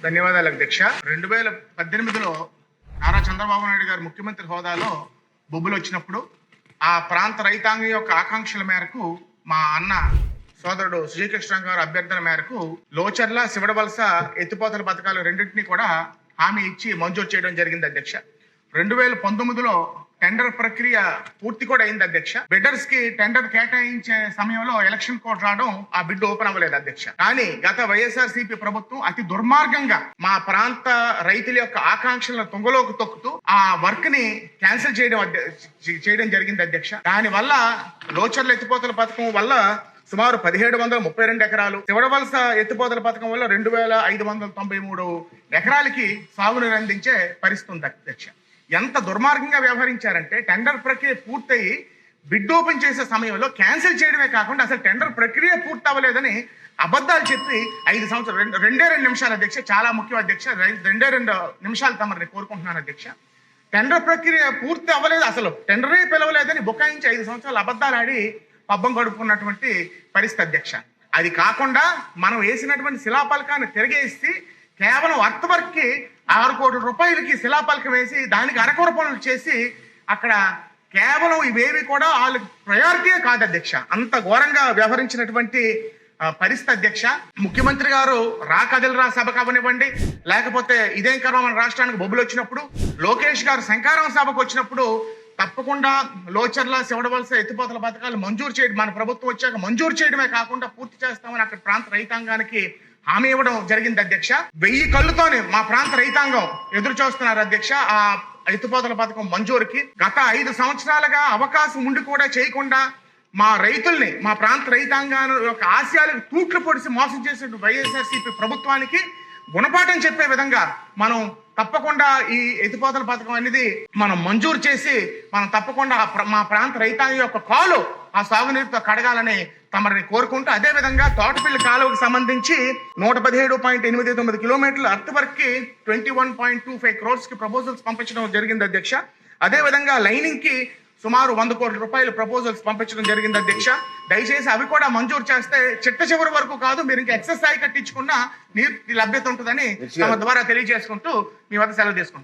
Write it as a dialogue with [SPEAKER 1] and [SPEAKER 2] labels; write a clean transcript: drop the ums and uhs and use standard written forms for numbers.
[SPEAKER 1] ధన్యవాదాలు అధ్యక్ష. 2018లో నారా చంద్రబాబు నాయుడు గారు ముఖ్యమంత్రి హోదాలో బొబ్బులు వచ్చినప్పుడు ఆ ప్రాంత రైతాంగం యొక్క ఆకాంక్షల మేరకు మా అన్న సోదరుడు శ్రీకృష్ణ గారు అభ్యర్థన మేరకు లోచర్ల శివడవలస ఎత్తిపోతల పథకాలు రెండింటినీ కూడా హామీ ఇచ్చి మంజూరు చేయడం జరిగింది అధ్యక్ష. 2019లో టెండర్ ప్రక్రియ పూర్తి కూడా అయింది అధ్యక్ష. బిడ్డర్స్ కి టెండర్ కేటాయించే సమయంలో ఎలక్షన్ కోడ్ రావడం ఆ బిడ్ ఓపెన్ అవ్వలేదు అధ్యక్ష. కానీ గత వైఎస్ఆర్సీపీ ప్రభుత్వం అతి దుర్మార్గంగా మా ప్రాంత రైతుల యొక్క ఆకాంక్షలను తుంగలోకి తొక్కుతూ ఆ వర్క్ ని క్యాన్సిల్ చేయడం జరిగింది అధ్యక్ష. దాని వల్ల లోచర్ల ఎత్తిపోతల పథకం వల్ల సుమారు 1732 ఎకరాలు, శివడవలస ఎత్తిపోతల పథకం వల్ల 2593 ఎకరాలకి సాగునీరు అందించే పరిస్థితి ఉంది అధ్యక్ష. ఎంత దుర్మార్గంగా వ్యవహరించారంటే టెండర్ ప్రక్రియ పూర్తయి బిడ్ ఓపెన్ చేసే సమయంలో క్యాన్సిల్ చేయడమే కాకుండా అసలు టెండర్ ప్రక్రియ పూర్తి అవ్వలేదని అబద్ధాలు చెప్పి 5 సంవత్సరాలు 2 నిమిషాలు అధ్యక్ష, చాలా ముఖ్యం అధ్యక్ష, 2 నిమిషాలు తమని కోరుకుంటున్నాను అధ్యక్ష. టెండర్ ప్రక్రియ పూర్తి అవ్వలేదు, అసలు టెండరే పిలవలేదని బుకాయించి 5 సంవత్సరాలు అబద్ధాలు ఆడి పబ్బం గడుపుకున్నటువంటి పరిస్థితి అధ్యక్ష. అది కాకుండా మనం వేసినటువంటి శిలాపలకాన్ని తిరిగేసి కేవలం అర్త్ వర్క్ కి 6 కోట్ల రూపాయలకి శిలాపలకం వేసి దానికి అరకొర పనులు చేసి అక్కడ కేవలం ఇవేవి కూడా వాళ్ళకి ప్రయారిటీ కాదు అధ్యక్ష. అంత ఘోరంగా వ్యవహరించినటువంటి పరిస్థితి అధ్యక్ష. ముఖ్యమంత్రి గారు కదిలరా సభకు అవనివ్వండి, లేకపోతే ఇదేం కర్మ మన రాష్ట్రానికి బొబ్బులు వచ్చినప్పుడు, లోకేష్ గారు శంకారం సభకు వచ్చినప్పుడు తప్పకుండా లోచర్ల శివడవలస ఎత్తిపోతల పథకాలు మంజూరు చేయడం, మన ప్రభుత్వం వచ్చాక మంజూరు చేయడమే కాకుండా పూర్తి చేస్తామని అక్కడ ప్రాంత రైతాంగానికి హామీ ఇవ్వడం జరిగింది అధ్యక్ష. 1000 కళ్ళుతోనే మా ప్రాంత రైతాంగం ఎదురు చూస్తున్నారు అధ్యక్ష ఆ ఎత్తిపోతల పథకం మంజూరుకి. గత 5 సంవత్సరాలుగా అవకాశం ఉండి కూడా చేయకుండా మా రైతుల్ని, మా ప్రాంత రైతాంగాన్ని యొక్క ఆశయాలకు తూట్లు పొడిసి మోసం చేసిన వైఎస్ఆర్సీపీ ప్రభుత్వానికి గుణపాఠం చెప్పే విధంగా మనం తప్పకుండా ఈ ఎత్తిపోతల పథకం అనేది మనం మంజూరు చేసి మనం తప్పకుండా మా ప్రాంత రైతాంగం యొక్క కాలు ఆ సాగునీరుతో కడగాలని తమని కోరుకుంటూ, అదే విధంగా తోటపల్లి కాలువకు సంబంధించి 117.89 కిలోమీటర్ల అర్త్ వర్క్ కి 21.25 crores కి ప్రపోజల్స్ పంపించడం జరిగింది అధ్యక్ష. అదే విధంగా లైనింగ్ కి సుమారు 100 కోట్ల రూపాయలు ప్రపోజల్స్ పంపించడం జరిగింది అధ్యక్ష. దయచేసి అవి కూడా మంజూరు చేస్తే చిట్ట చివరి వరకు కాదు, మీరు ఇంకా ఎక్సెస్ స్థాయి కట్టించుకున్న నీరు లభ్యత ఉంటుందని తమ ద్వారా తెలియజేసుకుంటూ మీ వద్ద సెలవు తీసుకుంటాం.